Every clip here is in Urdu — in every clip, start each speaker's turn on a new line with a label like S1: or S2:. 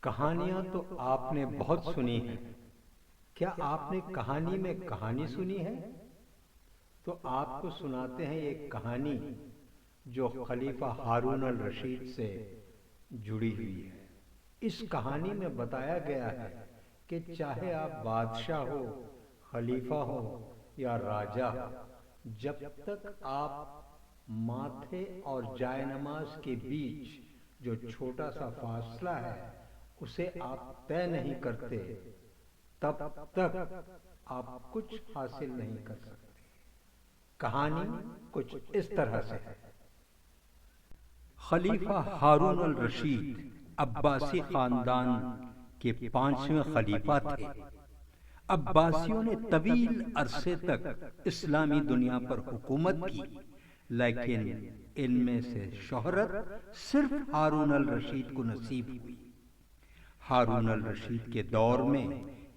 S1: کہانیاں تو آپ نے بہت سنی ہیں۔ کیا آپ نے کہانی میں کہانی سنی ہے؟ تو آپ کو سناتے ہیں ایک کہانی جو خلیفہ ہارون الرشید سے جڑی ہوئی ہے۔ اس کہانی میں بتایا گیا ہے کہ چاہے آپ بادشاہ ہو، خلیفہ ہو یا راجہ ہو، جب تک آپ ماتھے اور جائے نماز کے بیچ جو چھوٹا سا فاصلہ ہے اسے آپ طے نہیں کرتے، تب تک آپ کچھ حاصل نہیں کر سکتے۔ کہانی کچھ اس طرح سے ہے۔ خلیفہ ہارون الرشید عباسی خاندان کے 5ویں خلیفہ تھے۔ عباسیوں نے طویل عرصے تک اسلامی دنیا پر حکومت کی، لیکن ان میں سے شہرت صرف ہارون الرشید کو نصیب ہوئی۔ ہارون الرشید کے دور میں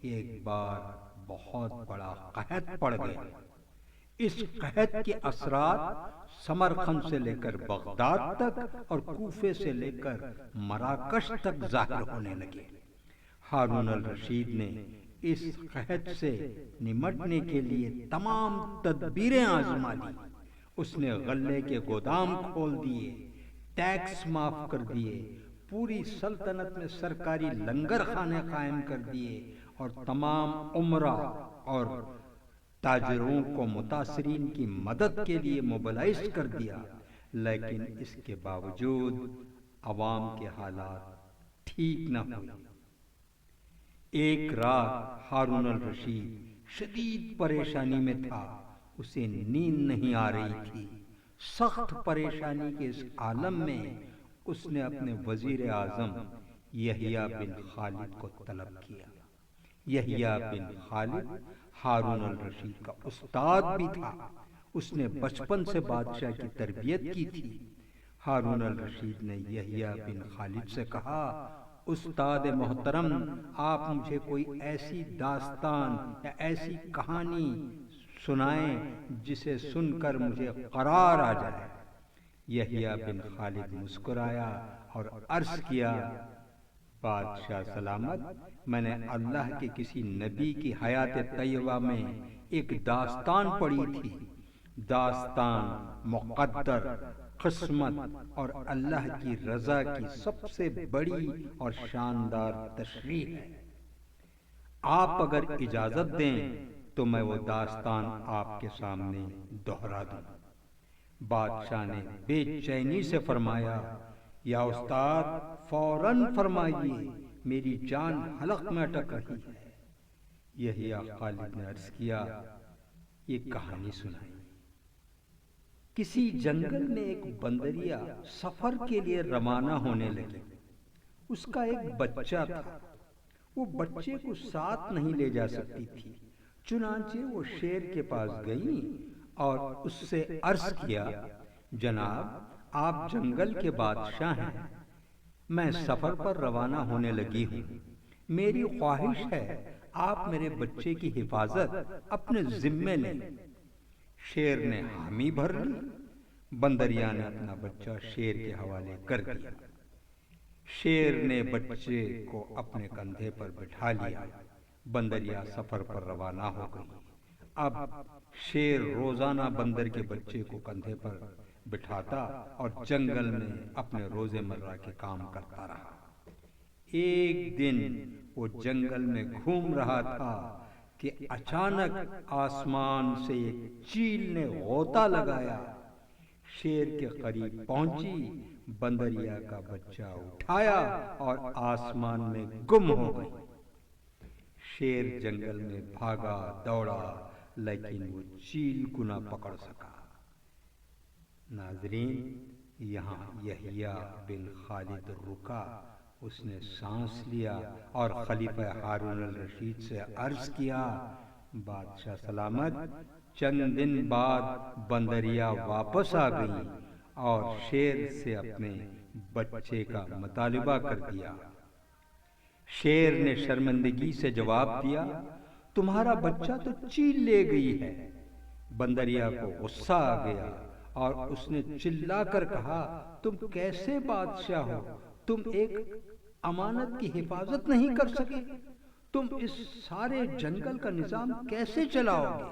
S1: ایک بار بہت بڑا قحط پڑ گیا۔ اس قحط کے اثرات سمرقند سے لے کر بغداد تک اور کوفے سے لے کر مراکش تک ظاہر ہونے لگے۔ ہارون الرشید نے اس قحط سے نمٹنے کے لیے تمام تدبیریں آزما لی۔ اس نے غلے کے گودام کھول دیے، ٹیکس معاف کر دیے، پوری سلطنت میں سرکاری لنگر خانے قائم کر دیے اور تمام امرا اور تاجروں کو متاثرین کی مدد کے لیے موبلائز کر دیا، لیکن اس کے باوجود عوام کے حالات ٹھیک نہ ہوئے۔ ایک رات ہارون الرشید شدید پریشانی میں تھا، اسے نیند نہیں آ رہی تھی۔ سخت پریشانی کے اس عالم میں اس نے اپنے وزیر اعظم یحییٰ بن خالد کو طلب کیا۔ یحییٰ بن خالد ہارون الرشید کا استاد بھی تھا، اس نے بچپن سے بادشاہ کی تربیت کی تھی۔ ہارون الرشید نے یحییٰ بن خالد سے کہا، استاد محترم، آپ مجھے کوئی ایسی داستان یا ایسی کہانی سنائیں جسے سن کر مجھے قرار آ جائے۔ یحییٰ بن خالد مسکرایا اور عرض کیا، بادشاہ سلامت، میں نے اللہ کے کسی نبی کی حیات طیبہ میں ایک داستان پڑھی تھی۔ داستان مقدر، قسمت اور اللہ کی رضا کی سب سے بڑی اور شاندار تشریح ہے۔ آپ اگر اجازت دیں تو میں وہ داستان آپ کے سامنے دہرا دوں۔ بادشاہ نے بے چینی سے فرمایا، یا استاد فوراً فرمائیے، میری جان حلق میں اٹک رہی ہے۔ یحییٰ خالد نے عرض کیا، یہ کہانی سنائی۔ کسی جنگل میں ایک بندریا سفر کے لیے روانہ ہونے لگی۔ اس کا ایک بچہ تھا، وہ بچے کو ساتھ نہیں لے جا سکتی تھی، چنانچہ وہ شیر کے پاس گئی اور اس سے عرض کیا، جناب آپ جنگل کے بادشاہ ہیں، میں سفر پر روانہ ہونے لگی ہوں، میری خواہش ہے آپ میرے بچے کی حفاظت اپنے ذمے لیں۔ شیر نے حامی بھر لی۔ بندریا نے اپنا بچہ شیر کے حوالے کر دیا۔ شیر نے بچے کو اپنے کندھے پر بٹھا لیا۔ بندریا سفر پر روانہ ہو گئی۔ اب شیر روزانہ بندر کے بچے کو کندھے پر بٹھاتا اور جنگل میں اپنے روزمرہ کے کام کرتا رہا۔ ایک دن وہ جنگل میں گھوم رہا تھا کہ اچانک آسمان سے ایک چیل نے غوطہ لگایا، شیر کے قریب پہنچی، بندریا کا بچہ اٹھایا اور آسمان میں گم ہو گئی۔ شیر جنگل میں بھاگا دوڑا، لیکن وہ چیل کو نہ پکڑ سکا۔ ناظرین، یہاں یحییٰ بن خالد رکا، اس نے سانس لیا اور خلیفہ ہارون الرشید سے عرض کیا، بادشاہ سلامت، چند دن بعد بندریا واپس آ گئی اور شیر سے اپنے بچے کا مطالبہ کر دیا۔ شیر نے شرمندگی سے جواب دیا، تمہارا بچہ تو چیل لے گئی ہے۔ بندریا کو غصہ آ گیا اور اس نے چلا کر کہا، تم کیسے بادشاہ ہو؟ تم ایک امانت کی حفاظت نہیں کر سکے؟ تم اس سارے جنگل کا نظام کیسے چلاؤ گے؟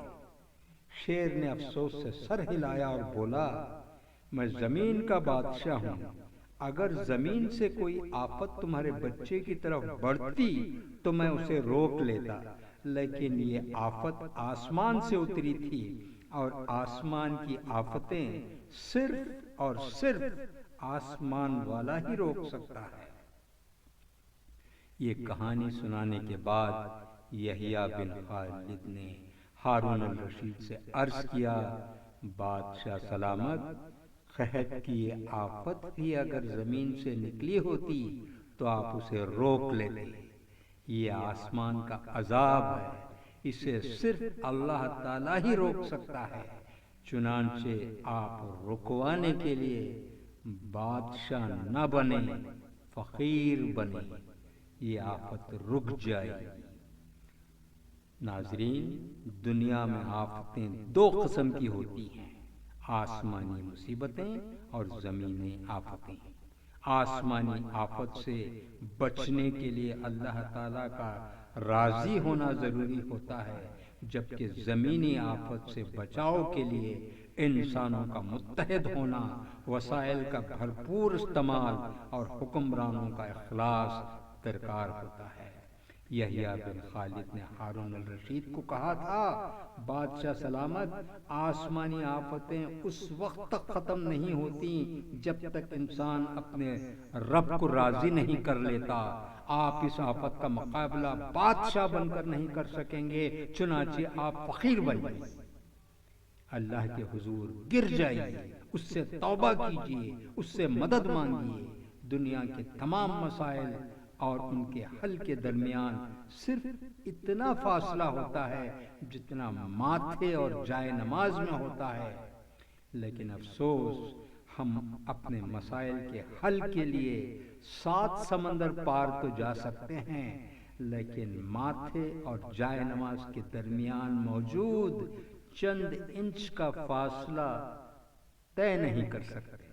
S1: شیر نے افسوس سے سر ہلایا اور بولا، میں زمین کا بادشاہ ہوں، اگر زمین سے کوئی آفت تمہارے بچے کی طرف بڑھتی تو میں اسے روک لیتا، لیکن یہ آفت آسمان سے اتری تھی اور آسمان کی آفتیں صرف اور صرف آسمان والا ہی روک سکتا ہے۔ یہ کہانی سنانے کے بعد یحییٰ بن خالد نے ہارون الرشید سے عرض کیا، بادشاہ سلامت، قحط کی یہ آفت بھی اگر زمین سے نکلی ہوتی تو آپ اسے روک لیتے۔ یہ آسمان کا عذاب ہے، اسے صرف اللہ تعالیٰ ہی روک سکتا ہے، چنانچہ آپ رکوانے کے لیے بادشاہ نہ بنے، فقیر بنے، یہ آفت رک جائے گی۔ ناظرین، دنیا میں آفتیں دو قسم کی ہوتی ہیں، آسمانی مصیبتیں اور زمینی آفتیں۔ آسمانی آفت سے بچنے کے لیے اللہ تعالیٰ کا راضی ہونا ضروری ہوتا ہے، جبکہ زمینی آفت سے بچاؤ کے لیے انسانوں کا متحد ہونا، وسائل کا بھرپور استعمال اور حکمرانوں کا اخلاص درکار ہوتا ہے۔ یحییٰ بن خالد نے ہارون الرشید کو کہا تھا، بادشاہ سلامت، آسمانی آفتیں اس وقت تک ختم نہیں ہوتی جب تک انسان اپنے رب کو راضی نہیں کر لیتا۔ آپ اس آفت کا مقابلہ بادشاہ بن کر نہیں کر سکیں گے، چنانچہ آپ فقیر بن جائیں، اللہ کے حضور گر جائیے، اس سے توبہ کیجیے، اس سے مدد مانگیے۔ دنیا کے تمام مسائل اور ان کے حل کے درمیان صرف اتنا فاصلہ ہوتا ہے جتنا ماتھے اور جائے نماز میں ہوتا ہے، لیکن افسوس، ہم اپنے مسائل کے حل کے لیے 7 سمندر پار تو جا سکتے ہیں، لیکن ماتھے اور جائے نماز کے درمیان موجود چند انچ کا فاصلہ طے نہیں کر سکتے۔